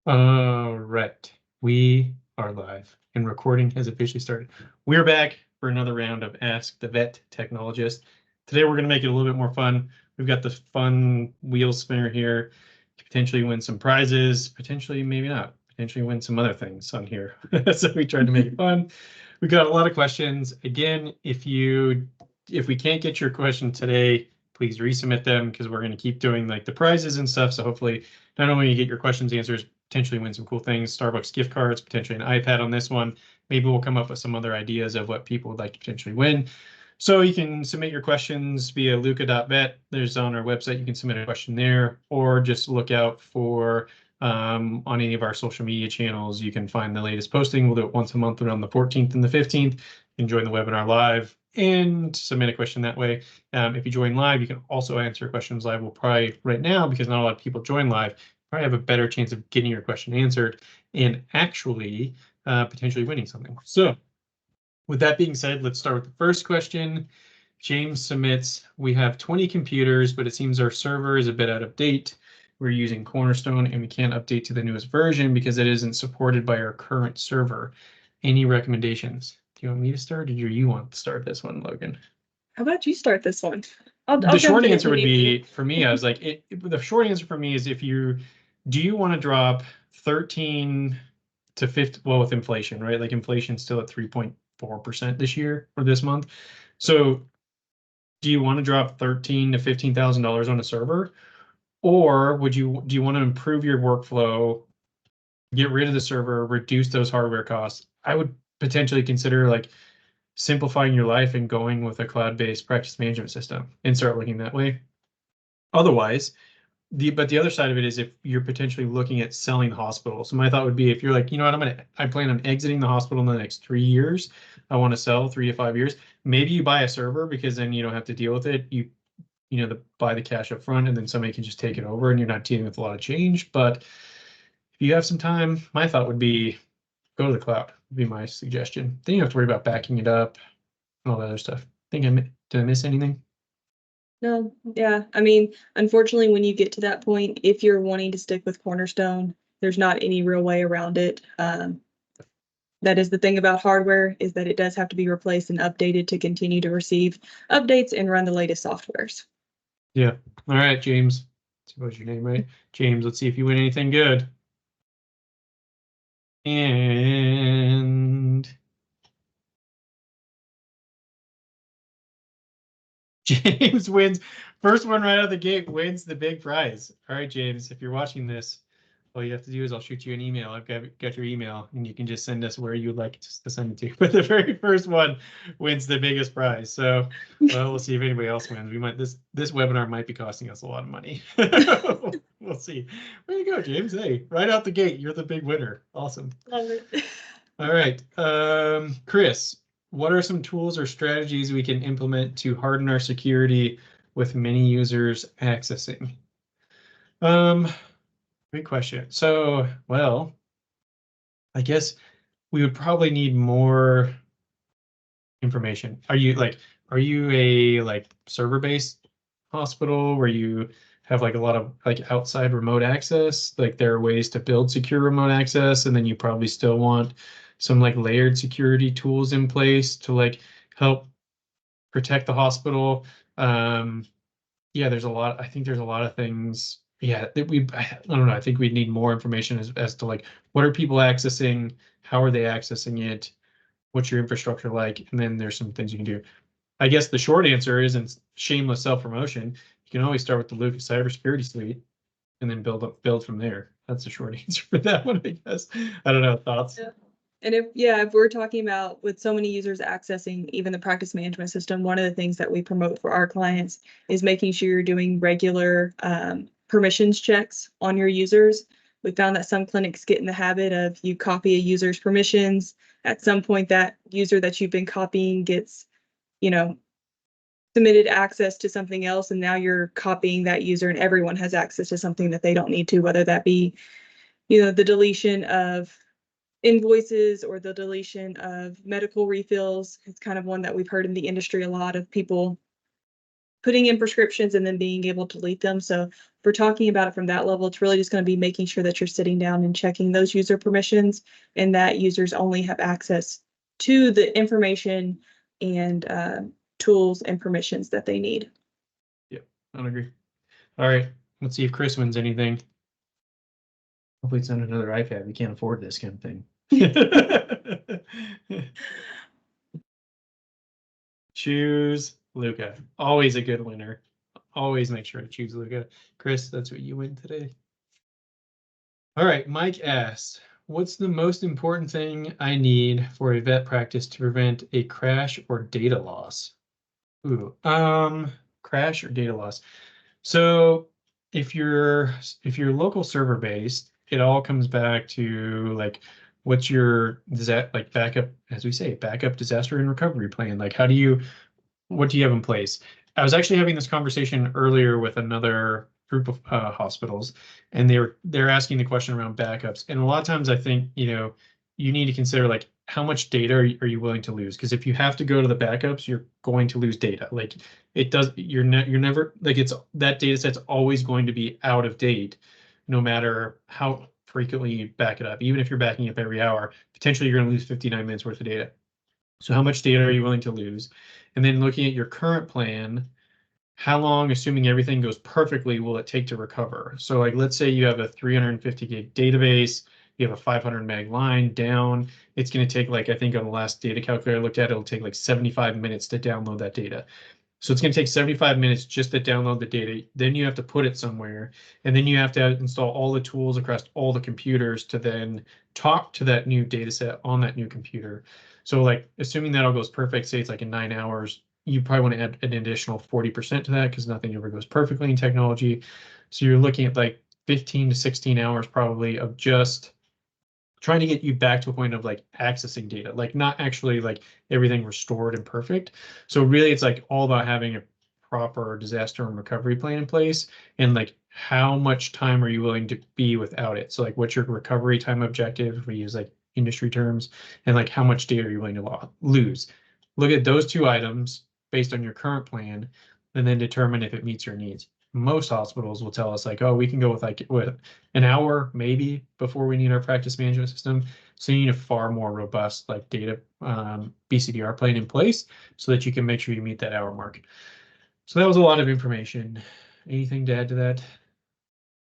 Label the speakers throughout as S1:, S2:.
S1: All right, we are live and recording has officially started. We're back for another round of Ask the Vet Technologist. Today we're going to make it a little bit more fun. We've got the fun wheel spinner here to potentially win some prizes, potentially maybe not, potentially win some other things on here. So we tried to make it fun. We got a lot of questions. Again, if we can't get your question today, please resubmit them because we're going to keep doing like the prizes and stuff. So hopefully not only you get your questions answers, potentially win some cool things, Starbucks gift cards, potentially an iPad on this one. Maybe we'll come up with some other ideas of what people would like to potentially win. So you can submit your questions via luca.vet. There's on our website, you can submit a question there, or just look out for on any of our social media channels. You can find the latest posting. We'll do it once a month around the 14th and the 15th. You can join the webinar live and submit a question that way. If you join live, you can also answer questions live. We'll probably right now, because not a lot of people join live, probably have a better chance of getting your question answered and actually potentially winning something. So with that being said, let's start with the first question. James submits, we have 20 computers, but it seems our server is a bit out of date. We're using Cornerstone and we can't update to the newest version because it isn't supported by our current server. Any recommendations? Do you want me to start or do you want to start this one, Logan?
S2: How about you start this one?
S1: The short answer would be, for me, I was like, the short answer for me is do you want to drop 13 to 50, well, with inflation, right? Like inflation's still at 3.4% this year or this month. So do you want to drop $13,000 to $15,000 on a server? Or do you want to improve your workflow, get rid of the server, reduce those hardware costs? I would potentially consider like simplifying your life and going with a cloud-based practice management system and start looking that way. Otherwise, but the other side of it is if you're potentially looking at selling the hospital. So my thought would be if you're like, you know what, I plan on exiting the hospital in the next 3 years. I want to sell 3 to 5 years. Maybe you buy a server because then you don't have to deal with it. You buy the cash up front and then somebody can just take it over and you're not dealing with a lot of change. But if you have some time, my thought would be go to the cloud would be my suggestion. Then you don't have to worry about backing it up and all that other stuff. Did I miss anything?
S2: No, yeah. I mean, unfortunately, when you get to that point, if you're wanting to stick with Cornerstone, there's not any real way around it. That is the thing about hardware, is that it does have to be replaced and updated to continue to receive updates and run the latest softwares.
S1: Yeah. All right, James. Suppose your name, right? James, let's see if you win anything good. And James wins. First one right out of the gate wins the big prize. All right, James, if you're watching this, all you have to do is I'll shoot you an email. I've got your email, and you can just send us where you'd like to send it to. But the very first one wins the biggest prize. So, well, we'll see if anybody else wins. We might this webinar might be costing us a lot of money. We'll see. There you go, James. Hey, right out the gate, you're the big winner. Awesome.
S2: Love it.
S1: All right, Chris. What are some tools or strategies we can implement to harden our security with many users accessing? Great question. So, well, I guess we would probably need more information. Are you a like server-based hospital where you have like a lot of like outside remote access? Like there are ways to build secure remote access, and then you probably still want some like layered security tools in place to like help protect the hospital. Yeah, I think there's a lot of things. Yeah, that I don't know. I think we'd need more information as to like what are people accessing, how are they accessing it, what's your infrastructure like, and then there's some things you can do. I guess the short answer is, and shameless self-promotion, you can always start with the Lucas Cybersecurity Suite and then build from there. That's the short answer for that one, I guess. I don't know, thoughts?
S2: Yeah. And if we're talking about with so many users accessing even the practice management system, one of the things that we promote for our clients is making sure you're doing regular permissions checks on your users. We found that some clinics get in the habit of you copy a user's permissions. At some point, that user that you've been copying gets, submitted access to something else, and now you're copying that user and everyone has access to something that they don't need to, whether that be, the deletion of invoices or the deletion of medical refills. It's kind of one that we've heard in the industry a lot of people putting in prescriptions and then being able to delete them. So if we're talking about it from that level, it's really just going to be making sure that you're sitting down and checking those user permissions and that users only have access to the information and tools and permissions that they need.
S1: Yep, I agree. All right, let's see if Chris wins anything. Hopefully it's not another iPad. We can't afford this kind of thing. Choose Luca. Always a good winner. Always make sure to choose Luca. Chris, that's what you win today. All right, Mike asks, what's the most important thing I need for a vet practice to prevent a crash or data loss? Ooh, crash or data loss. So if you're local server based, it all comes back to like what's your like backup, as we say, backup disaster and recovery plan. Like what do you have in place? I was actually having this conversation earlier with another group of hospitals, and they're asking the question around backups. And a lot of times I think, you need to consider like how much data are you willing to lose? Because if you have to go to the backups, you're going to lose data. Like you're never like that data set's always going to be out of date, no matter how frequently you back it up. Even if you're backing up every hour, potentially you're going to lose 59 minutes worth of data. So how much data are you willing to lose? And then looking at your current plan, how long, assuming everything goes perfectly, will it take to recover? So like, let's say you have a 350 gig database, you have a 500 meg line down. It's going to take like, I think on the last data calculator I looked at, it'll take like 75 minutes to download that data. So it's going to take 75 minutes just to download the data. Then you have to put it somewhere. And then you have to install all the tools across all the computers to then talk to that new data set on that new computer. So like, assuming that all goes perfect, say it's like in 9 hours, you probably want to add an additional 40% to that because nothing ever goes perfectly in technology. So you're looking at like 15 to 16 hours probably of just trying to get you back to a point of like accessing data, like not actually like everything restored and perfect. So really it's like all about having a proper disaster and recovery plan in place, and like how much time are you willing to be without it? So like what's your recovery time objective, if we use like industry terms, and like how much data are you willing to lose? Look at those two items based on your current plan and then determine if it meets your needs. Most hospitals will tell us like, oh, we can go with an hour maybe before we need our practice management system. So you need a far more robust like data BCDR plan in place so that you can make sure you meet that hour mark. So that was a lot of information. Anything to add to that?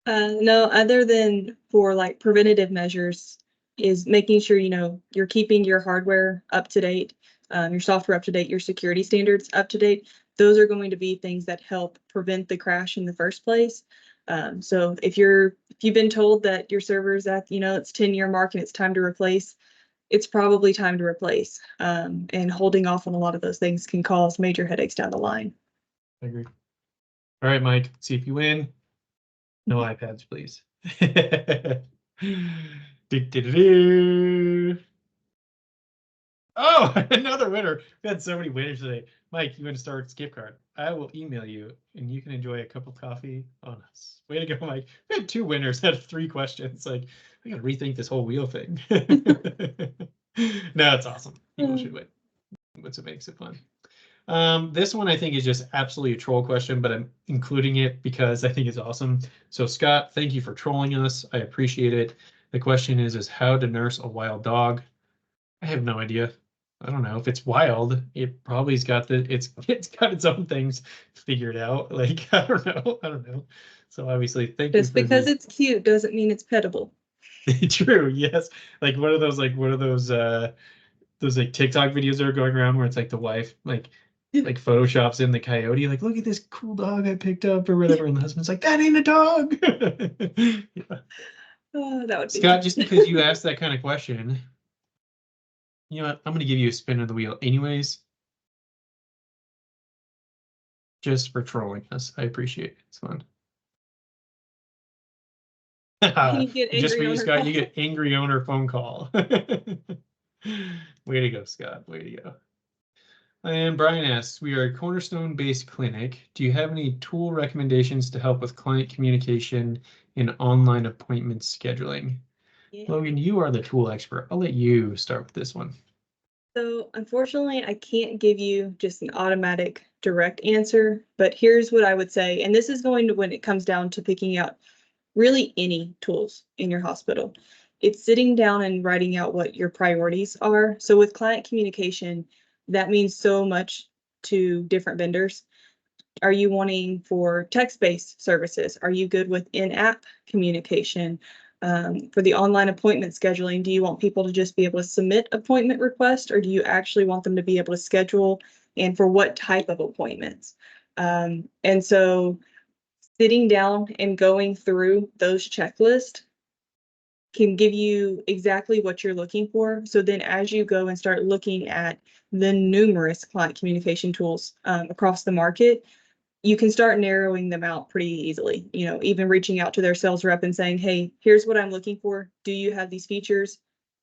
S2: No, other than for like preventative measures, is making sure you're keeping your hardware up to date, your software up to date, your security standards up to date. Those are going to be things that help prevent the crash in the first place. So if you've been told that your server's at its 10-year mark and it's time to replace, it's probably time to replace. And holding off on a lot of those things can cause major headaches down the line.
S1: I agree. All right, Mike, let's see if you win. No iPads, please. Oh, another winner. We had so many winners today. Mike, you want to start with gift card? I will email you and you can enjoy a cup of coffee on us. Way to go, Mike. We had 2 winners out of 3 questions. Like, I gotta rethink this whole wheel thing. No, it's awesome. People should win. That's what makes it fun. This one I think is just absolutely a troll question, but I'm including it because I think it's awesome. So Scott, thank you for trolling us. I appreciate it. The question is how to nurse a wild dog. I have no idea. I don't know if it's wild. It probably's got it's got its own things figured out. Like I don't know. So obviously, thank you.
S2: Just because it's cute doesn't mean it's pettable.
S1: True. Yes. Like one of those like TikTok videos that are going around where it's like the wife like photoshops in the coyote, like, look at this cool dog I picked up or whatever, and the husband's like, that ain't a dog. Yeah.
S2: That would be
S1: Scott, just because you asked that kind of question, you know what? I'm going to give you a spin of the wheel anyways. Just for trolling us. I appreciate it. It's fun. Just for you, Scott, you get angry owner phone call. Way to go, Scott. Way to go. And Brian asks, we are a Cornerstone-based clinic. Do you have any tool recommendations to help with client communication and online appointment scheduling? Yeah. Logan, you are the tool expert. I'll let you start with this one.
S2: So unfortunately, I can't give you just an automatic direct answer, but here's what I would say, and this is going to when it comes down to picking out really any tools in your hospital. It's sitting down and writing out what your priorities are. So with client communication, that means so much to different vendors. Are you wanting for text-based services? Are you good with in-app communication? For the online appointment scheduling, do you want people to just be able to submit appointment requests, or do you actually want them to be able to schedule, and for what type of appointments? And so sitting down and going through those checklists can give you exactly what you're looking for. So then as you go and start looking at the numerous client communication tools across the market, you can start narrowing them out pretty easily. You know, even reaching out to their sales rep and saying, hey, here's what I'm looking for. Do you have these features?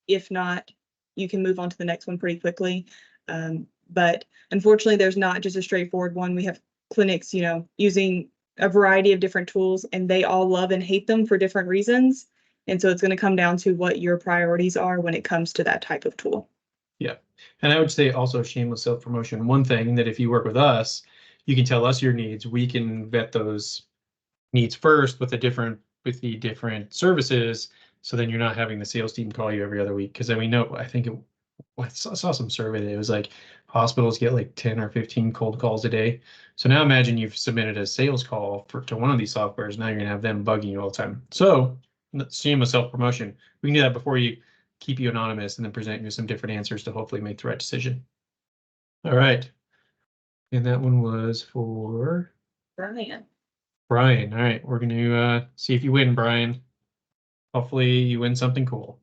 S2: If not, you can move on to the next one pretty quickly. But unfortunately, there's not just a straightforward one. We have clinics, you know, using a variety of different tools, and they all love and hate them for different reasons. And so it's going to come down to what your priorities are when it comes to that type of tool.
S1: Yeah. And I would say also shameless self-promotion. One thing that if you work with us, you can tell us your needs. We can vet those needs first with the different services. So then you're not having the sales team call you every other week. Because then we know, I saw some survey that it was like hospitals get like 10 or 15 cold calls a day. So now imagine you've submitted a sales call to one of these softwares. Now you're gonna have them bugging you all the time. So shameless self-promotion. We can do that before you keep you anonymous and then present you with some different answers to hopefully make the right decision. All right. And that one was for
S2: Brian.
S1: Brian. All right, we're going to see if you win, Brian. Hopefully you win something cool.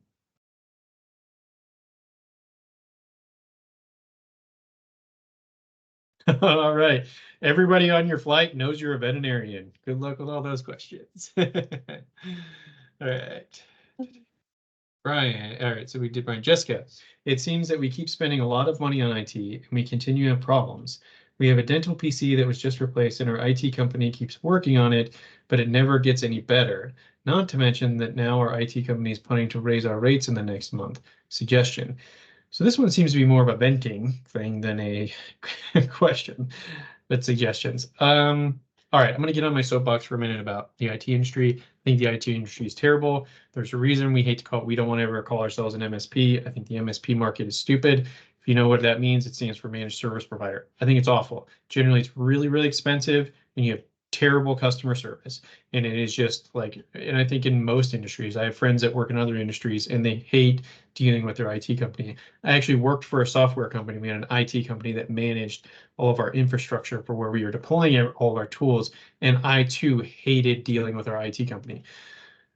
S1: All right. Everybody on your flight knows you're a veterinarian. Good luck with all those questions. All right. Brian, all right, so we did Brian. Jessica, it seems that we keep spending a lot of money on IT and we continue to have problems. We have a dental PC that was just replaced and our IT company keeps working on it, but it never gets any better. Not to mention that now our IT company is planning to raise our rates in the next month. Suggestion. So this one seems to be more of a venting thing than a question, but suggestions. All right, I'm going to get on my soapbox for a minute about the IT industry. I think the IT industry is terrible. There's a reason we hate to call, we don't want to ever call ourselves an MSP. I think the MSP market is stupid. If you know what that means, it stands for managed service provider. I think it's awful. Generally, it's really, really expensive and you have terrible customer service. And it is just like, and I think in most industries, I have friends that work in other industries and they hate dealing with their IT company. I actually worked for a software company. We had an IT company that managed all of our infrastructure for where we were deploying all of our tools. And I too hated dealing with our IT company.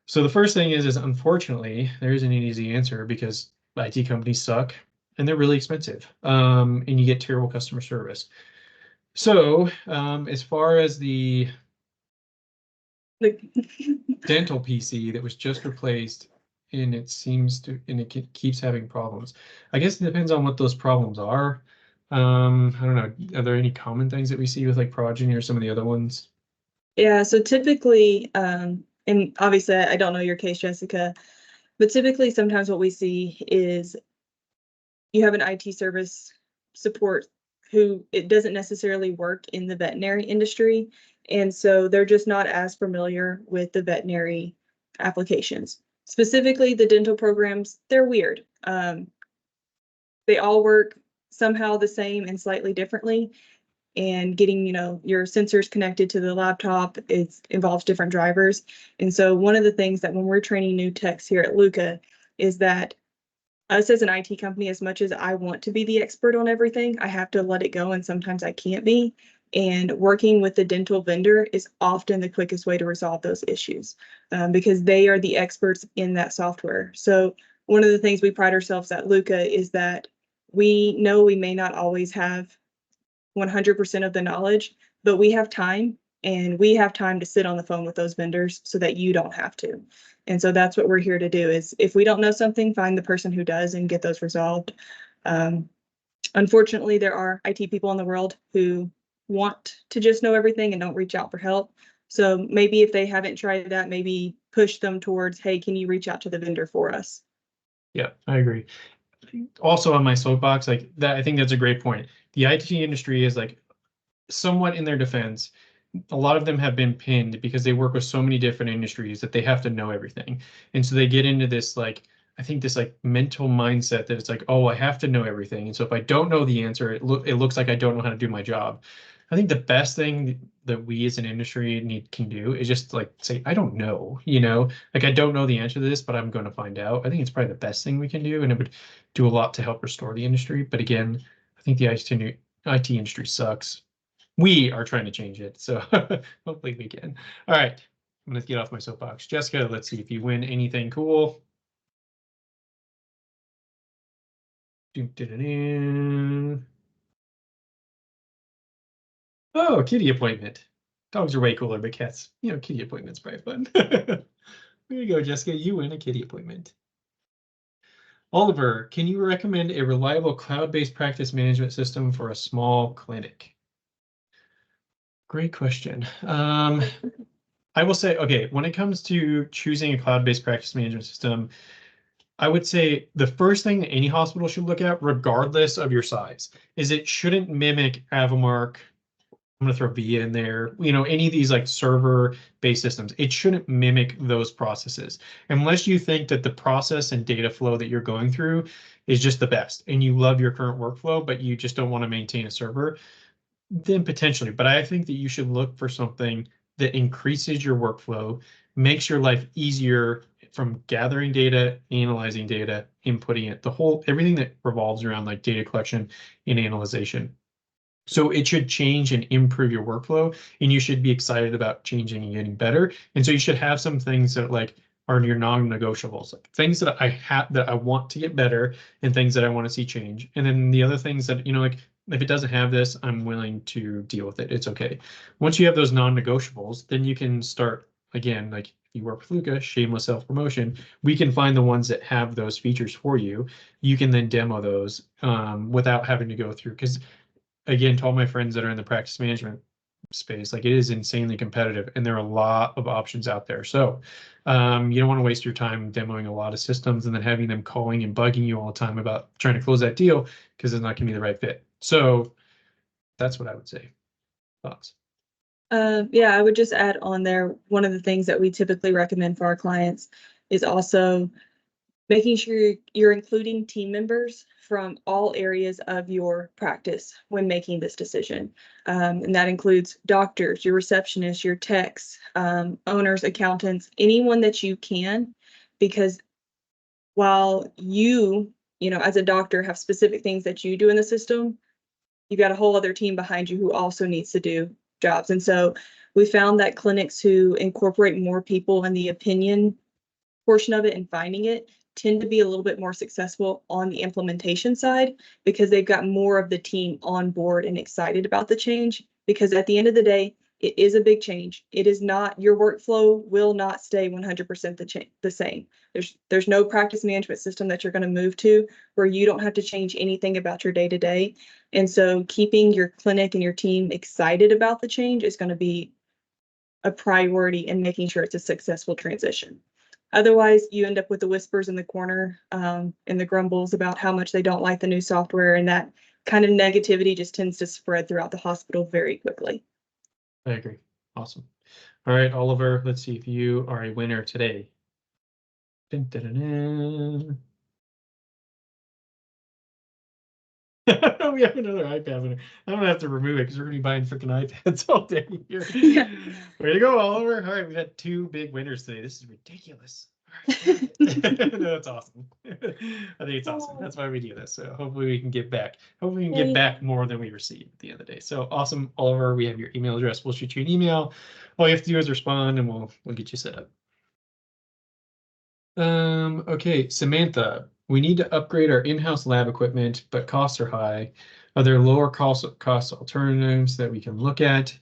S1: So the first thing is unfortunately, there isn't an easy answer because IT companies suck and they're really expensive and you get terrible customer service. So as far as the dental PC that was just replaced and it keeps having problems. I guess it depends on what those problems are. I don't know. Are there any common things that we see with like Progeny or some of the other ones?
S2: Yeah, so typically, and obviously I don't know your case, Jessica, but typically sometimes what we see is you have an IT service support who it doesn't necessarily work in the veterinary industry. And so they're just not as familiar with the veterinary applications. Specifically, the dental programs, they're weird. They all work somehow the same and slightly differently. And getting, you know, your sensors connected to the laptop, it involves different drivers. And so one of the things that when we're training new techs here at Luca is that us as an IT company, as much as I want to be the expert on everything, I have to let it go, and sometimes I can't be. And working with the dental vendor is often the quickest way to resolve those issues because they are the experts in that software. So one of the things we pride ourselves at Luca is that we know we may not always have 100% of the knowledge, but we have time, and we have time to sit on the phone with those vendors so that you don't have to. And so that's what we're here to do is if we don't know something, find the person who does and get those resolved. Unfortunately, there are IT people in the world who want to just know everything and don't reach out for help. So maybe if they haven't tried that, maybe push them towards, hey, can you reach out to the vendor for us?
S1: Yeah, I agree. also on my soapbox, like that, I think that's a great point. The IT industry is like somewhat in their defense. A lot of them have been pinned because they work with so many different industries that they have to know everything. And so they get into this like, I think this like mental mindset that it's like, oh, I have to know everything. And so if I don't know the answer, it looks like I don't know how to do my job. I think the best thing that we as an industry can do is just like say, I don't know, like I don't know the answer to this, but I'm going to find out. I think it's probably the best thing we can do, and it would do a lot to help restore the industry. But again, I think the IT industry sucks. We are trying to change it, so hopefully we can. All right, I'm gonna get off my soapbox. Jessica, let's see if you win anything cool. Oh, kitty appointment. Dogs are way cooler, but cats, kitty appointment's probably fun. There you go, Jessica. You win a kitty appointment. Oliver, can you recommend a reliable cloud-based practice management system for a small clinic? Great question. I will say, okay, when it comes to choosing a cloud-based practice management system, I would say the first thing that any hospital should look at, regardless of your size, is it shouldn't mimic Avamark. I'm going to throw VIA in there, any of these like server-based systems. It shouldn't mimic those processes unless you think that the process and data flow that you're going through is just the best and you love your current workflow, but you just don't want to maintain a server, then potentially. But I think that you should look for something that increases your workflow, makes your life easier from gathering data, analyzing data, inputting it, everything that revolves around like data collection and analyzation. So it should change and improve your workflow, and you should be excited about changing and getting better. And so you should have some things that like are your non-negotiables, like things that I want to get better and things that I want to see change. And then the other things that, like if it doesn't have this, I'm willing to deal with it. It's okay. Once you have those non-negotiables, then you can start again, like if you work with Luca, shameless self-promotion, we can find the ones that have those features for you. You can then demo those without having to go through, because again, to all my friends that are in the practice management space, like it is insanely competitive and there are a lot of options out there. So you don't want to waste your time demoing a lot of systems and then having them calling and bugging you all the time about trying to close that deal because it's not going to be the right fit. So that's what I would say. Thoughts?
S2: Yeah, I would just add on there, one of the things that we typically recommend for our clients is also making sure you're including team members from all areas of your practice when making this decision. And that includes doctors, your receptionists, your techs, owners, accountants, anyone that you can, because while as a doctor have specific things that you do in the system, you've got a whole other team behind you who also needs to do jobs. And so we found that clinics who incorporate more people in the opinion portion of it and finding it tend to be a little bit more successful on the implementation side because they've got more of the team on board and excited about the change. Because at the end of the day, it is a big change. It is not, your workflow will not stay 100% the same. There's no practice management system that you're going to move to where you don't have to change anything about your day to day. And so keeping your clinic and your team excited about the change is going to be a priority in making sure it's a successful transition. Otherwise, you end up with the whispers in the corner and the grumbles about how much they don't like the new software, and that kind of negativity just tends to spread throughout the hospital very quickly.
S1: I agree. Awesome. All right, Oliver, let's see if you are a winner today. Dun, dun, dun, dun. We have another iPad winner. I'm gonna have to remove it because we're gonna be buying freaking iPads all day here.
S2: Yeah.
S1: Way to go, Oliver. All right, we've had two big winners today. This is ridiculous. All right. No, that's awesome. I think it's awesome. That's why we do this. So hopefully we can get back. Hopefully we can get back more than we receive at the end of the day. So awesome, Oliver. We have your email address. We'll shoot you an email. All you have to do is respond and we'll get you set up. Okay, Samantha, we need to upgrade our in-house lab equipment, but costs are high. Are there lower cost alternatives that we can look at?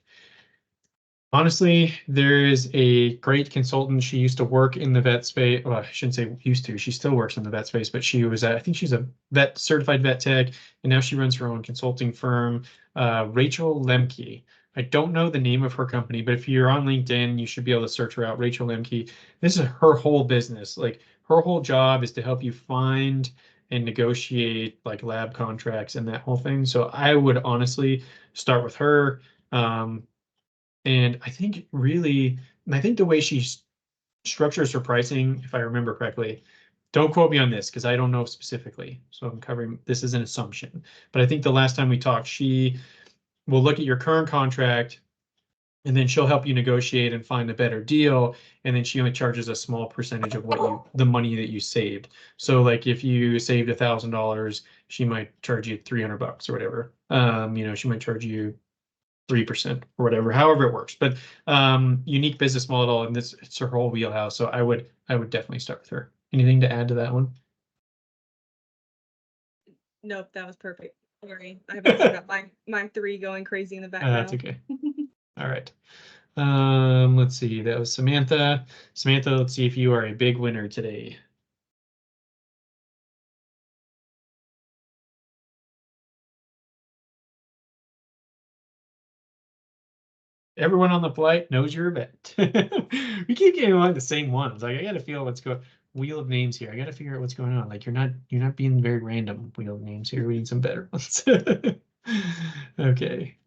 S1: Honestly, there is a great consultant. She used to work in the vet space. Well, I shouldn't say used to. She still works in the vet space, but she was I think she's a certified vet tech, and now she runs her own consulting firm. Rachel Lemke. I don't know the name of her company, but if you're on LinkedIn, you should be able to search her out. Rachel Lemke. This is her whole business. Like her whole job is to help you find and negotiate like lab contracts and that whole thing. So I would honestly start with her. And I think really, and I think the way she structures her pricing, if I remember correctly, don't quote me on this because I don't know specifically. So I'm covering this as an assumption. But I think the last time we talked, she will look at your current contract and then she'll help you negotiate and find a better deal. And then she only charges a small percentage of the money that you saved. So like if you saved $1,000, she might charge you $300 or whatever. She might charge you 3% or whatever, however it works. But unique business model, and it's her whole wheelhouse. So I would definitely start with her. Anything to add to that one?
S2: Nope, that was perfect. Sorry, I haven't got my 3 going crazy in the background.
S1: That's okay. All right. Let's see. That was Samantha. Samantha, let's see if you are a big winner today. Everyone on the flight knows you're a vet. We keep getting like the same ones. Like I gotta feel what's going. Wheel of names here. I gotta figure out what's going on. Like you're not being very random. Wheel of names here. We need some better ones. Okay.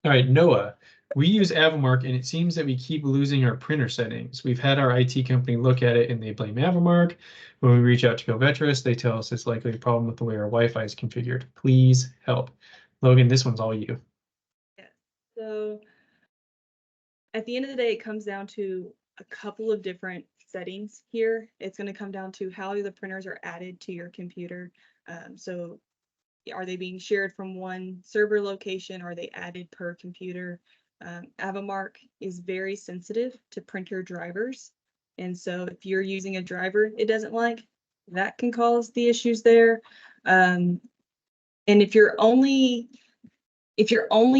S1: All right, Noah. We use Avamark and it seems that we keep losing our printer settings. We've had our IT company look at it and they blame Avamark. When we reach out to GoVetris, they tell us it's likely a problem with the way our Wi-Fi is configured. Please help. Logan, this one's all you.
S2: Yeah. So at the end of the day, it comes down to a couple of different settings here. It's going to come down to how the printers are added to your computer. So are they being shared from one server location? Are they added per computer? Avamark is very sensitive to printer drivers. And so if you're using a driver it doesn't like, that can cause the issues there. And if you're only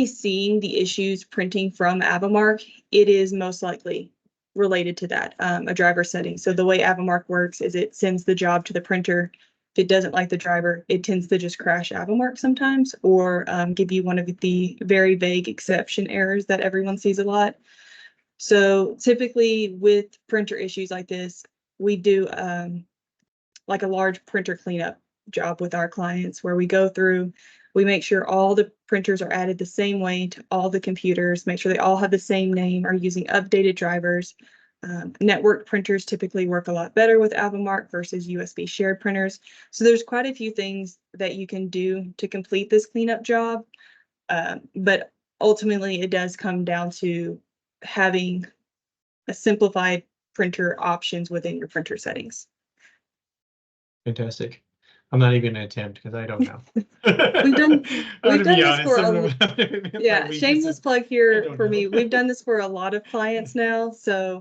S2: seeing the issues printing from Avamark, it is most likely related to that, a driver setting. So the way Avamark works is it sends the job to the printer. If it doesn't like the driver, it tends to just crash Avamark sometimes, or give you one of the very vague exception errors that everyone sees a lot. So typically with printer issues like this, we do like a large printer cleanup job with our clients where we go through, we make sure all the printers are added the same way to all the computers, make sure they all have the same name, are using updated drivers. Network printers typically work a lot better with Avamark versus USB shared printers. So there's quite a few things that you can do to complete this cleanup job. But ultimately it does come down to having a simplified printer options within your printer settings.
S1: Fantastic. I'm not even gonna attempt because I don't know.
S2: We've done this for yeah, shameless plug here for me. We've done this for a lot of clients now, so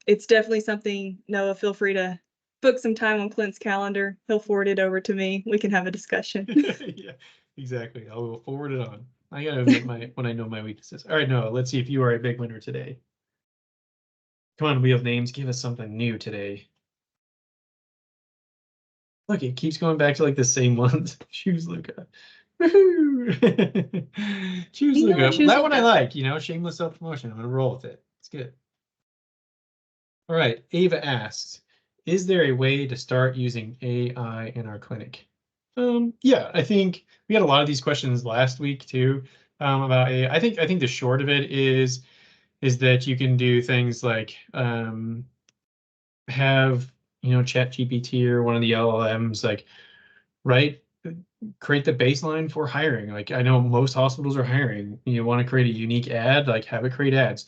S2: it's definitely something. Noah, feel free to book some time on Clint's calendar. He'll forward it over to me. We can have a discussion.
S1: Yeah, exactly. I will forward it on. I gotta admit when I know my weaknesses. All right, Noah, let's see if you are a big winner today. Come on, Wheel of Names, give us something new today. Look, it keeps going back to like the same ones. Choose Luca. Woohoo! Choose Luca. That one I like, shameless self-promotion. I'm gonna roll with it. It's good. All right, Ava asks, is there a way to start using AI in our clinic? Yeah, I think we had a lot of these questions last week too, about AI. I think the short of it is that you can do things like have ChatGPT or one of the LLMs like create the baseline for hiring. Like I know most hospitals are hiring. You want to create a unique ad, like have it create ads.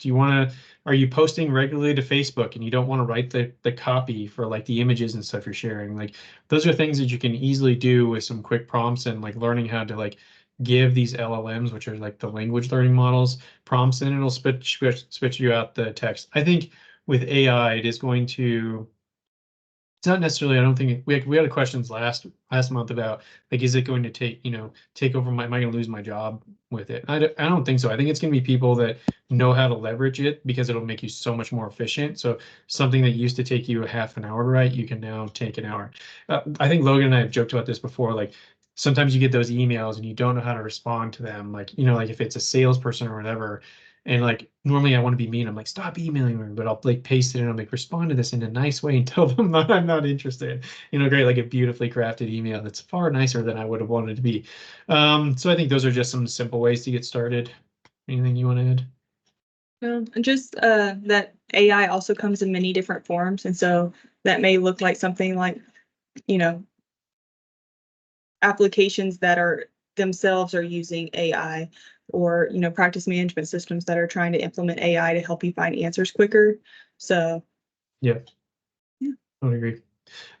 S1: Are you posting regularly to Facebook and you don't want to write the copy for like the images and stuff you're sharing? Like those are things that you can easily do with some quick prompts and like learning how to like give these LLMs, which are like the language learning models, prompts, and it'll spit you out the text. I think with AI, it is going to it's not necessarily, I don't think we had questions last month about like, is it going to take over am I going to lose my job with it? I don't think so. I think it's going to be people that know how to leverage it because it'll make you so much more efficient. So something that used to take you a half an hour to write, you can now take an hour. I think Logan and I have joked about this before. Like sometimes you get those emails and you don't know how to respond to them. Like, like if it's a salesperson or whatever, And like normally I want to be mean. I'm like, stop emailing me, but I'll like paste it and I'm like, respond to this in a nice way and tell them that I'm not interested. Great, like a beautifully crafted email that's far nicer than I would have wanted to be. So I think those are just some simple ways to get started. Anything you want to add?
S2: And just that AI also comes in many different forms. And so that may look like something like, you know, applications that are themselves are using AI, or, practice management systems that are trying to implement AI to help you find answers quicker. So,
S1: Yeah,
S2: yeah.
S1: I would agree.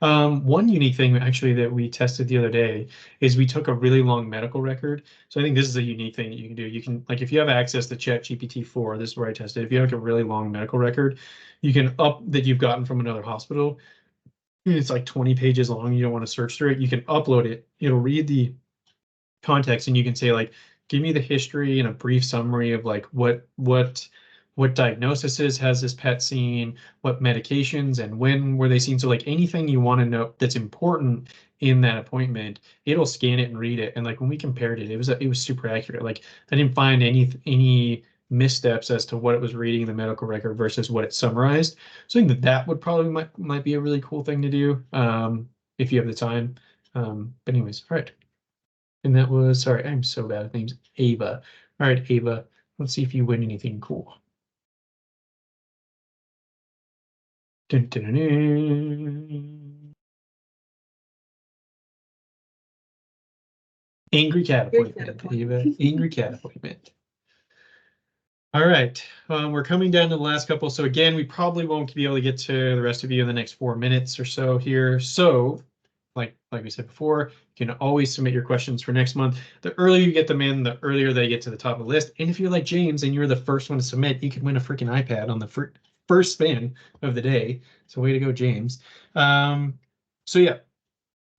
S1: One unique thing actually that we tested the other day is we took a really long medical record. So I think this is a unique thing that you can do. You can, like, if you have access to ChatGPT-4, this is where I tested. If you have like a really long medical record, you can that you've gotten from another hospital. It's like 20 pages long. You don't want to search through it. You can upload it. It'll read the context, and you can say like, give me the history and a brief summary of like what diagnoses has this pet seen, what medications and when were they seen. So like anything you want to know that's important in that appointment, it'll scan it and read it. And like when we compared it, it was super accurate. Like I didn't find any missteps as to what it was reading in the medical record versus what it summarized. So I think that would probably might be a really cool thing to do, if you have the time. But anyways, all right. And that was, sorry, I'm so bad at names. Ava. All right, Ava, let's see if you win anything cool. Dun, dun, dun, dun. Angry cat appointment, Ava. Angry cat appointment. All right, we're coming down to the last couple. So again, we probably won't be able to get to the rest of you in the next 4 minutes or so here. So like we said before, you can always submit your questions for next month. The earlier you get them in, the earlier they get to the top of the list. And if you're like James and you're the first one to submit, you can win a freaking iPad on the first spin of the day. So way to go, James. So yeah,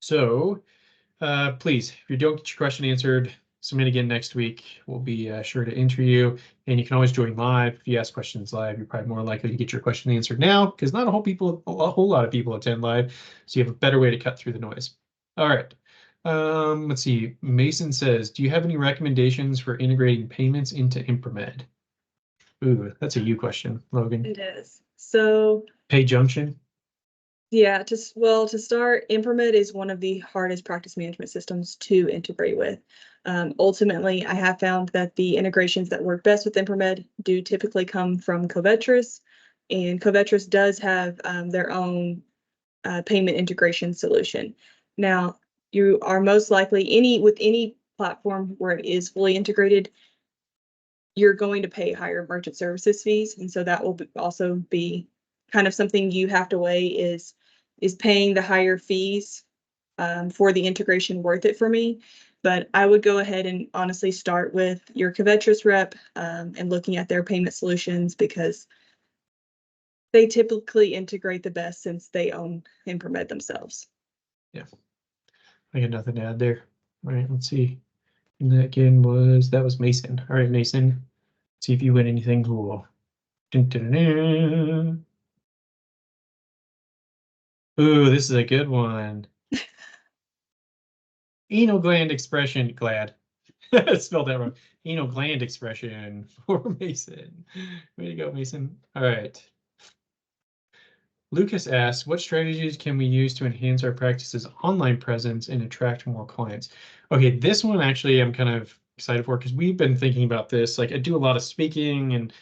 S1: so please, if you don't get your question answered, submit again next week. We'll be sure to enter you, and you can always join live. If you ask questions live, you're probably more likely to get your question answered now because not a whole lot of people attend live, so you have a better way to cut through the noise. All right. Let's see. Mason says, do you have any recommendations for integrating payments into Impromed? Ooh, that's a you question, Logan.
S2: It is. So
S1: PayJunction?
S2: yeah, to start, Impromed is one of the hardest practice management systems to integrate with. Ultimately, I have found that the integrations that work best with Impromed do typically come from Covetrus, and Covetrus does have their own payment integration solution. Now, you are most likely with any platform where it is fully integrated, you're going to pay higher merchant services fees, and so that will also be kind of something you have to weigh is paying the higher fees for the integration worth it for me. But I would go ahead and honestly start with your Covetrus rep and looking at their payment solutions because they typically integrate the best since they own Impromed themselves.
S1: Yeah, I got nothing to add there. All right, let's see. And that again was Mason. All right, Mason. See if you win anything cool. Dun, dun, dun, dun. Ooh, this is a good one. Anal gland expression, glad. Spelled that wrong. Anal gland expression for Mason. Way to go, Mason. All right. Lucas asks, what strategies can we use to enhance our practice's online presence and attract more clients? Okay, this one actually I'm kind of excited for because we've been thinking about this. Like I do a lot of speaking and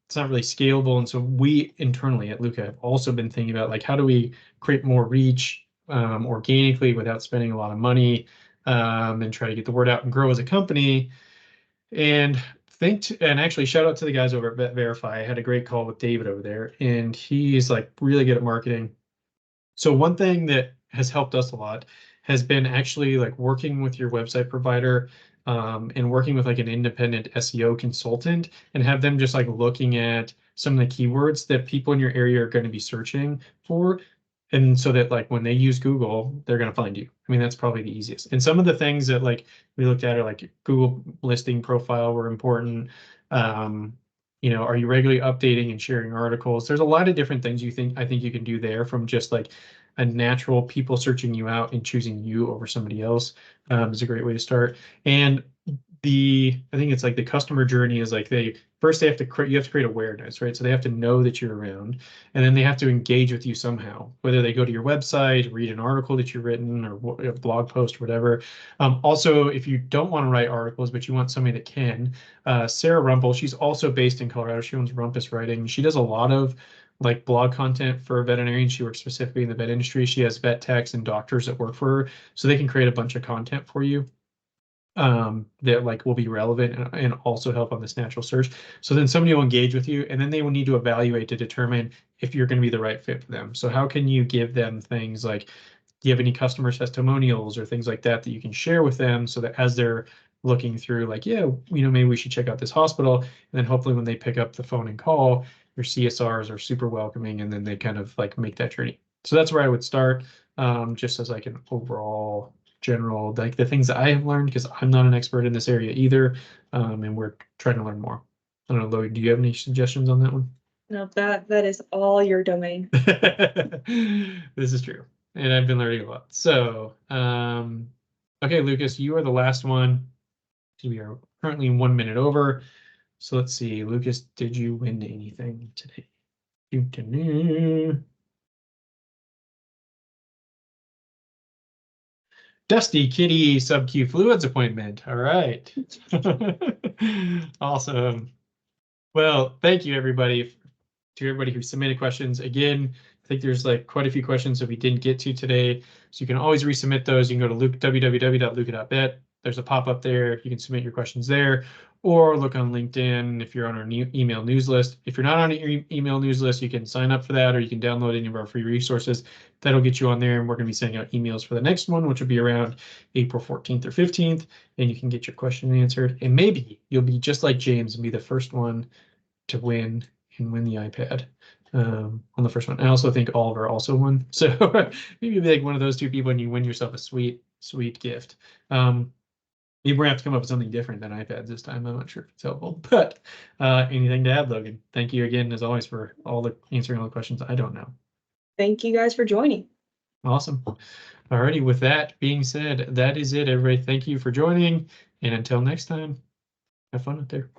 S1: it's not really scalable. And so we internally at Luca have also been thinking about like how do we create more reach organically without spending a lot of money, and try to get the word out and grow as a company. And and actually shout out to the guys over at Vet Verify. I had a great call with David over there, and he's like really good at marketing. So one thing that has helped us a lot has been actually like working with your website provider, and working with like an independent SEO consultant and have them just like looking at some of the keywords that people in your area are going to be searching for. And so that like when they use Google, they're going to find you. I mean, that's probably the easiest. And some of the things that like we looked at are like Google listing profile were important. Are you regularly updating and sharing articles? There's a lot of different things I think you can do there from just like a natural people searching you out and choosing you over somebody else, is a great way to start. And I think it's like the customer journey is like you have to create awareness, right? So they have to know that you're around, and then they have to engage with you somehow, whether they go to your website, read an article that you've written, or a blog post, or whatever. Also, if you don't want to write articles, but you want somebody that can, Sarah Rumpel, she's also based in Colorado. She owns Rumpus Writing. She does a lot of like blog content for veterinarians. She works specifically in the vet industry. She has vet techs and doctors that work for her, so they can create a bunch of content for you that like will be relevant and also help on this natural search. So then somebody will engage with you, and then they will need to evaluate to determine if you're going to be the right fit for them. So how can you give them things like, do you have any customer testimonials or things like that you can share with them, so that as they're looking through, like, yeah, maybe we should check out this hospital, and then hopefully when they pick up the phone and call, your CSRs are super welcoming, and then they kind of like make that journey. So that's where I would start, just as like an overall general, like the things that I have learned, because I'm not an expert in this area either, and we're trying to learn more. I don't know, Lloyd, do you have any suggestions on that one?
S2: No, that is all your domain.
S1: This is true, and I've been learning a lot. So, okay, Lucas, you are the last one. We are currently 1 minute over. So let's see, Lucas, did you win anything today? Dusty Kitty sub-Q fluids appointment. All right. Awesome. Well, thank you everybody, to everybody who submitted questions. Again, I think there's like quite a few questions that we didn't get to today. So you can always resubmit those. You can go to www.luca.vet. There's a pop-up there. You can submit your questions there, or look on LinkedIn if you're on our new email news list. If you're not on your email news list, you can sign up for that, or you can download any of our free resources. That'll get you on there, and we're going to be sending out emails for the next one, which will be around April 14th or 15th, and you can get your question answered. And maybe you'll be just like James and be the first one to win and win the iPad on the first one. I also think Oliver also won. So maybe be like one of those two people and you win yourself a sweet, sweet gift. Maybe we're gonna have to come up with something different than iPads this time. I'm not sure if it's helpful, but anything to add, Logan? Thank you again, as always, for answering all the questions I don't know.
S2: Thank you guys for joining.
S1: Awesome. Alrighty, with that being said, that is it, everybody. Thank you for joining, and until next time, have fun out there.